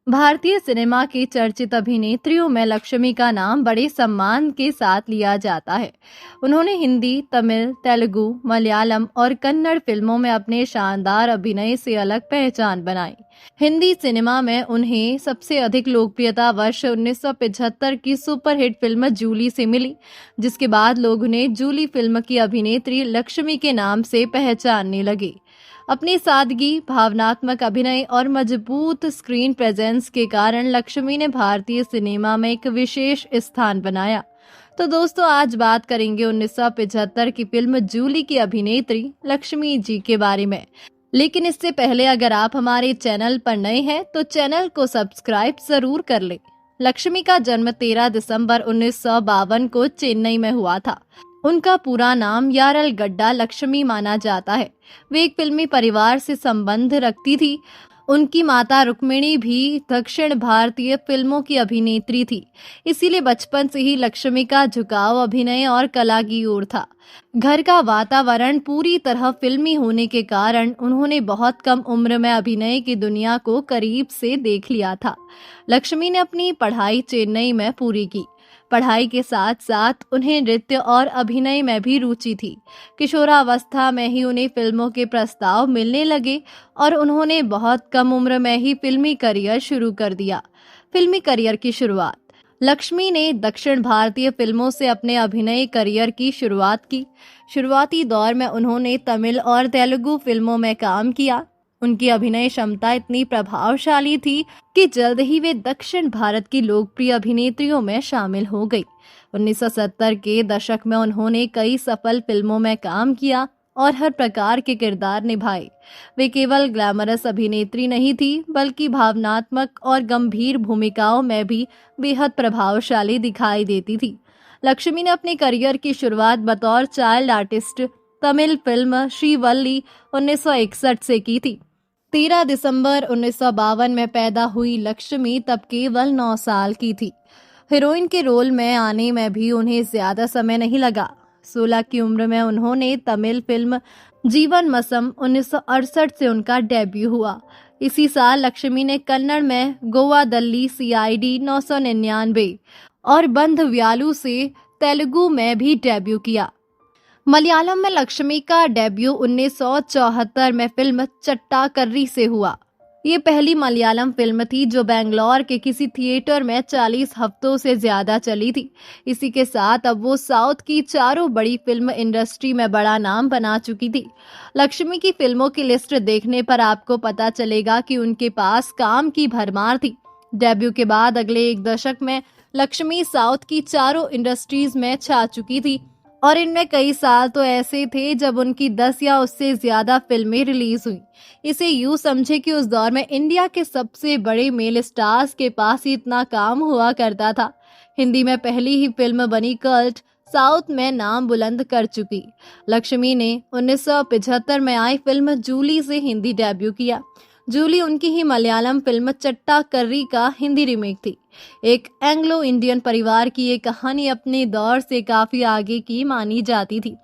भारतीय सिनेमा की चर्चित अभिनेत्रियों में लक्ष्मी का नाम बड़े सम्मान के साथ लिया जाता है। उन्होंने हिंदी, तमिल, तेलुगु, मलयालम और कन्नड़ फिल्मों में अपने शानदार अभिनय से अलग पहचान बनाई। हिंदी सिनेमा में उन्हें सबसे अधिक लोकप्रियता वर्ष 1975 की सुपरहिट फिल्म जूली से मिली, जिसके बाद लोग उन्हें जूली फिल्म की अभिनेत्री लक्ष्मी के नाम से पहचानने लगे। अपनी सादगी, भावनात्मक अभिनय और मजबूत स्क्रीन प्रेजेंस के कारण लक्ष्मी ने भारतीय सिनेमा में एक विशेष स्थान बनाया। तो दोस्तों, आज बात करेंगे 1975 की फिल्म जूली की अभिनेत्री लक्ष्मी जी के बारे में। लेकिन इससे पहले अगर आप हमारे चैनल पर नए हैं तो चैनल को सब्सक्राइब जरूर कर लें। लक्ष्मी का जन्म 13 दिसंबर 1952 को चेन्नई में हुआ था। उनका पूरा नाम यारलगड्डा लक्ष्मी माना जाता है। वे एक फिल्मी परिवार से संबंध रखती थी। उनकी माता रुक्मिणी भी दक्षिण भारतीय फिल्मों की अभिनेत्री थी, इसीलिए बचपन से ही लक्ष्मी का झुकाव अभिनय और कला की ओर था। घर का वातावरण पूरी तरह फिल्मी होने के कारण उन्होंने बहुत कम उम्र में अभिनय की दुनिया को करीब से देख लिया था। लक्ष्मी ने अपनी पढ़ाई चेन्नई में पूरी की। पढ़ाई के साथ साथ उन्हें नृत्य और अभिनय में भी रुचि थी। किशोरावस्था में ही उन्हें फिल्मों के प्रस्ताव मिलने लगे और उन्होंने बहुत कम उम्र में ही फिल्मी करियर शुरू कर दिया। फिल्मी करियर की शुरुआत लक्ष्मी ने दक्षिण भारतीय फिल्मों से अपने अभिनय करियर की शुरुआत की। शुरुआती दौर में उन्होंने तमिल और तेलुगु फिल्मों में काम किया। उनकी अभिनय क्षमता इतनी प्रभावशाली थी कि जल्द ही वे दक्षिण भारत की लोकप्रिय अभिनेत्रियों में शामिल हो गई। 1970 के दशक में उन्होंने कई सफल फिल्मों में काम किया और हर प्रकार के किरदार निभाए। वे केवल ग्लैमरस अभिनेत्री नहीं थी, बल्कि भावनात्मक और गंभीर भूमिकाओं में भी बेहद प्रभावशाली दिखाई देती थी। लक्ष्मी ने अपने करियर की शुरुआत बतौर child artist Tamil film Srivalli 1961 से की थी। 13 दिसंबर 1952 में पैदा हुई लक्ष्मी तब केवल 9 साल की थी। हीरोइन के रोल में आने में भी उन्हें ज्यादा समय नहीं लगा। 16 की उम्र में उन्होंने तमिल फिल्म जीवन मसम 1968 से उनका डेब्यू हुआ। इसी साल लक्ष्मी ने कन्नड़ में गोवा दल्ली CID 999 और बंध व्यालू से तेलुगु में भी डेब्यू किया। मलयालम में लक्ष्मी का डेब्यू 1974 में फिल्म चट्टाकर्री से हुआ। ये पहली मलयालम फिल्म थी जो बेंगलोर के किसी थिएटर में 40 हफ्तों से ज्यादा चली थी। इसी के साथ अब वो साउथ की चारों बड़ी फिल्म इंडस्ट्री में बड़ा नाम बना चुकी थी। लक्ष्मी की फिल्मों की लिस्ट देखने पर आपको पता चलेगा कि उनके पास काम की भरमार थी। डेब्यू के बाद अगले एक दशक में लक्ष्मी साउथ की चारों इंडस्ट्रीज में छा चुकी थी और इनमें कई साल तो ऐसे थे जब उनकी 10 या उससे ज्यादा फिल्में रिलीज हुई। इसे यूं समझे कि उस दौर में इंडिया के सबसे बड़े मेल स्टार्स के पास ही इतना काम हुआ करता था। हिंदी में पहली ही फिल्म बनी कल्ट साउथ में नाम बुलंद कर चुकी। लक्ष्मी ने 1975 में आई फिल्म जूली से हिंदी डेब्यू किया। जूली उनकी ही मलयालम फिल्म चट्टाकर्री का हिंदी रीमेक थी। एक एंग्लो इंडियन परिवार की ये कहानी अपने दौर से काफी आगे की मानी जाती थी।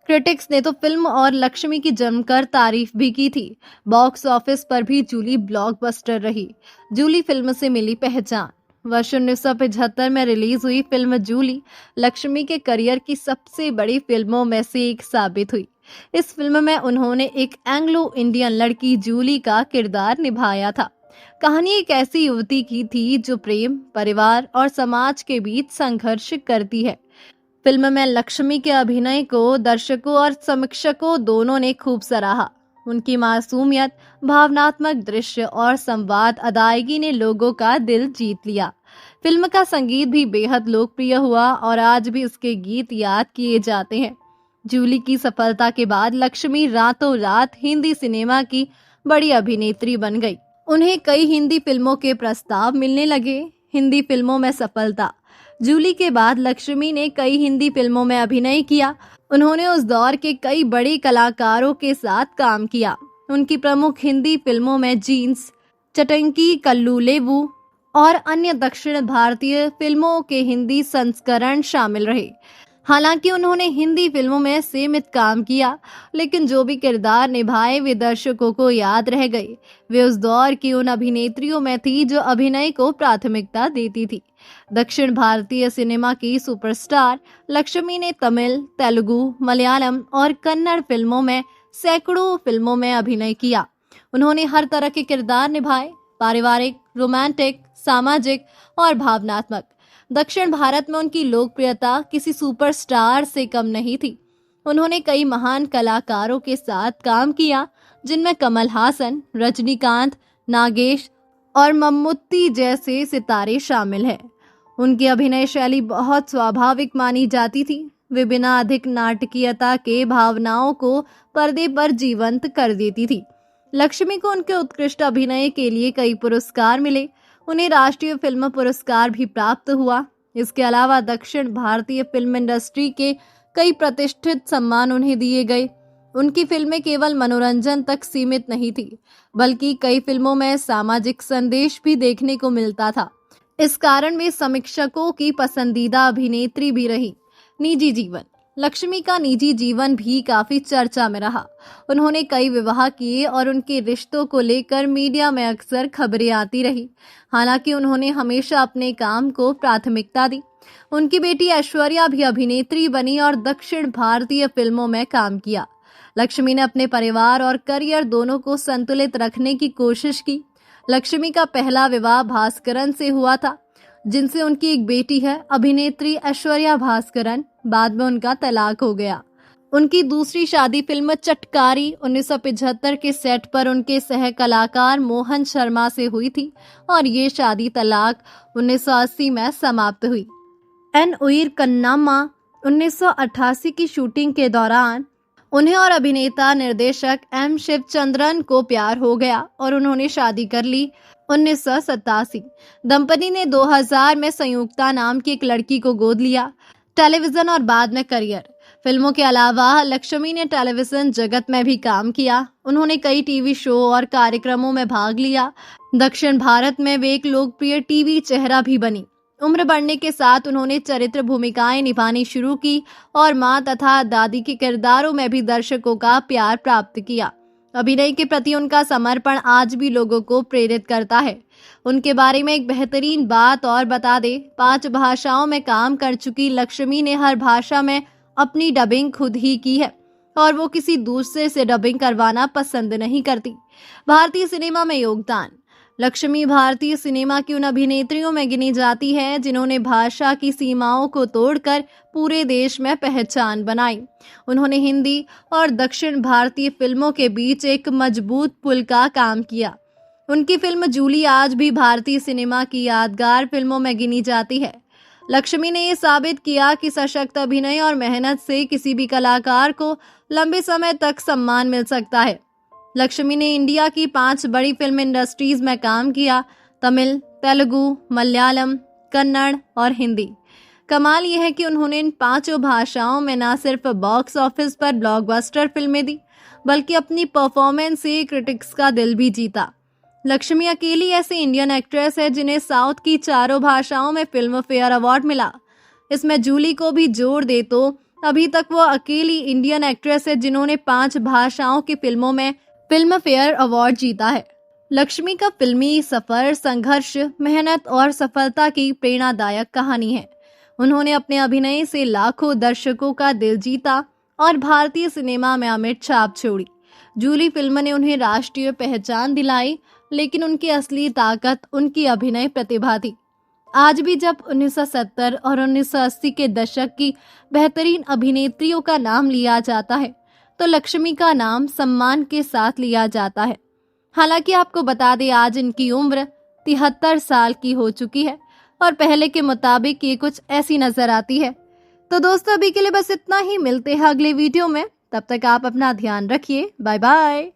क्रिटिक्स ने तो फिल्म और लक्ष्मी की जमकर तारीफ भी की थी। बॉक्स ऑफिस पर भी जूली ब्लॉकबस्टर रही। जूली फिल्म से मिली पहचान। वर्ष 1975 में रिलीज हुई फिल्म जूली लक्ष्मी के करियर की सबसे बड़ी फिल्मों में से एक साबित हुई। इस फिल्म में उन्होंने एक एंग्लो इंडियन लड़की जूली का किरदार निभाया था। कहानी एक ऐसी युवती की थी जो प्रेम, परिवार और समाज के बीच संघर्ष करती है। फिल्म में लक्ष्मी के अभिनय को दर्शकों और समीक्षकों दोनों ने खूब सराहा। उनकी मासूमियत, भावनात्मक दृश्य और संवाद अदायगी ने लोगों का दिल जीत लिया। फिल्म का संगीत भी बेहद लोकप्रिय हुआ और आज भी उसके गीत याद किए जाते हैं। जूली की सफलता के बाद लक्ष्मी रातों रात हिंदी सिनेमा की बड़ी अभिनेत्री बन गई। उन्हें कई हिंदी फिल्मों के प्रस्ताव मिलने लगे। हिंदी फिल्मों में सफलता। जूली के बाद लक्ष्मी ने कई हिंदी फिल्मों में अभिनय किया। उन्होंने उस दौर के कई बड़े कलाकारों के साथ काम किया। उनकी प्रमुख हिंदी फिल्मों में जीन्स, चटंकी, कल्लू लेबू और अन्य दक्षिण भारतीय फिल्मों के हिंदी संस्करण शामिल रहे। हालांकि उन्होंने हिंदी फिल्मों में सीमित काम किया, लेकिन जो भी किरदार निभाए वे दर्शकों को याद रह गए। वे उस दौर की उन अभिनेत्रियों में थी जो अभिनय को प्राथमिकता देती थी। दक्षिण भारतीय सिनेमा की सुपरस्टार लक्ष्मी ने तमिल, तेलुगु, मलयालम और कन्नड़ फिल्मों में सैकड़ों फिल्मों में अभिनय किया। उन्होंने हर तरह के किरदार निभाए, पारिवारिक, रोमांटिक, सामाजिक और भावनात्मक। दक्षिण भारत में उनकी लोकप्रियता किसी सुपरस्टार से कम नहीं थी। उन्होंने कई महान कलाकारों के साथ काम किया, जिनमें कमल हासन, रजनीकांत, नागेश और मम्मूट्टी जैसे सितारे शामिल हैं। उनकी अभिनय शैली बहुत स्वाभाविक मानी जाती थी। वे बिना अधिक नाटकीयता के भावनाओं को पर्दे पर जीवंत कर देती थी। लक्ष्मी को उनके उत्कृष्ट अभिनय के लिए कई पुरस्कार मिले। उन्हें राष्ट्रीय फिल्म पुरस्कार भी प्राप्त हुआ। इसके अलावा दक्षिण भारतीय फिल्म इंडस्ट्री के कई प्रतिष्ठित सम्मान उन्हें दिए गए। उनकी फिल्में केवल मनोरंजन तक सीमित नहीं थी, बल्कि कई फिल्मों में सामाजिक संदेश भी देखने को मिलता था। इस कारण वे समीक्षकों की पसंदीदा अभिनेत्री भी रही। निजी जीवन। लक्ष्मी का निजी जीवन भी काफी चर्चा में रहा। उन्होंने कई विवाह किए और उनके रिश्तों को लेकर मीडिया में अक्सर खबरें आती रही। हालांकि उन्होंने हमेशा अपने काम को प्राथमिकता दी। उनकी बेटी ऐश्वर्या भी अभिनेत्री बनी और दक्षिण भारतीय फिल्मों में काम किया। लक्ष्मी ने अपने परिवार और करियर दोनों को संतुलित रखने की कोशिश की। लक्ष्मी का पहला विवाह भास्करन से हुआ था, जिनसे उनकी एक बेटी है, अभिनेत्री ऐश्वर्या भास्करन। बाद में उनका तलाक हो गया। उनकी दूसरी शादी फिल्म चटकारी 1975 के सेट पर उनके सह कलाकार मोहन शर्मा से हुई थी और ये शादी तलाक 1980 में समाप्त हुई। एन उइर कन्नाम्मा 1988 की शूटिंग के दौरान उन्हें और अभिनेता निर्देशक एम शिवचंद्रन को प्यार हो गया और उन्होंने शादी कर ली। 1987 दंपति ने 2000 में संयुक्ता नाम की एक लड़की को गोद लिया। टेलीविजन और बाद में करियर। फिल्मों के अलावा लक्ष्मी ने टेलीविजन जगत में भी काम किया। उन्होंने कई टीवी शो और कार्यक्रमों में भाग लिया। दक्षिण भारत में वे एक लोकप्रिय टीवी चेहरा भी बनी। उम्र बढ़ने के साथ उन्होंने चरित्र भूमिकाएं निभानी शुरू की और मां तथा दादी के किरदारों में भी दर्शकों का प्यार प्राप्त किया। अभिनय के प्रति उनका समर्पण आज भी लोगों को प्रेरित करता है। उनके बारे में एक बेहतरीन बात और बता दे, 5 भाषाओं में काम कर चुकी लक्ष्मी ने हर भाषा में अपनी डबिंग खुद ही की है और वो किसी दूसरे से डबिंग करवाना पसंद नहीं करती। भारतीय सिनेमा में योगदान। लक्ष्मी भारतीय सिनेमा की उन अभिनेत्रियों में गिनी जाती है जिन्होंने भाषा की सीमाओं को तोड़कर पूरे देश में पहचान बनाई। उन्होंने हिंदी और दक्षिण भारतीय फिल्मों के बीच एक मजबूत पुल का काम किया। उनकी फिल्म जूली आज भी भारतीय सिनेमा की यादगार फिल्मों में गिनी जाती है। लक्ष्मी ने ये साबित किया कि सशक्त अभिनय और मेहनत से किसी भी कलाकार को लंबे समय तक सम्मान मिल सकता है। लक्ष्मी ने इंडिया की 5 बड़ी फिल्म इंडस्ट्रीज में काम किया: तमिल, तेलुगु, मलयालम, कन्नड़ और हिंदी। कमाल यह है कि उन्होंने इन 5 भाषाओं में न सिर्फ बॉक्स ऑफिस पर ब्लॉकबस्टर फिल्में दी, बल्कि अपनी परफॉर्मेंस से क्रिटिक्स का दिल भी जीता। लक्ष्मी अकेली ऐसी इंडियन एक्ट्रेस है जिन्हें साउथ की 4 भाषाओं में फिल्म फेयर अवार्ड मिला। इसमें जूली को भी जोड़ दे तो अभी तक वो अकेली इंडियन एक्ट्रेस है जिन्होंने 5 भाषाओं की फिल्मों में फिल्म फेयर अवार्ड जीता है। लक्ष्मी का फिल्मी सफर संघर्ष, मेहनत और सफलता की प्रेरणादायक कहानी है। उन्होंने अपने अभिनय से लाखों दर्शकों का दिल जीता और भारतीय सिनेमा में अमिट छाप छोड़ी। जूली फिल्म ने उन्हें राष्ट्रीय पहचान दिलाई, लेकिन उनकी असली ताकत उनकी अभिनय प्रतिभा थी। आज भी जब 1970 और 1980 के दशक की बेहतरीन अभिनेत्रियों का नाम लिया जाता है तो लक्ष्मी का नाम सम्मान के साथ लिया जाता है। हालांकि आपको बता दें, आज इनकी उम्र 73 साल की हो चुकी है और पहले के मुताबिक ये कुछ ऐसी नजर आती है। तो दोस्तों, अभी के लिए बस इतना ही। मिलते हैं अगले वीडियो में। तब तक आप अपना ध्यान रखिए। Bye bye.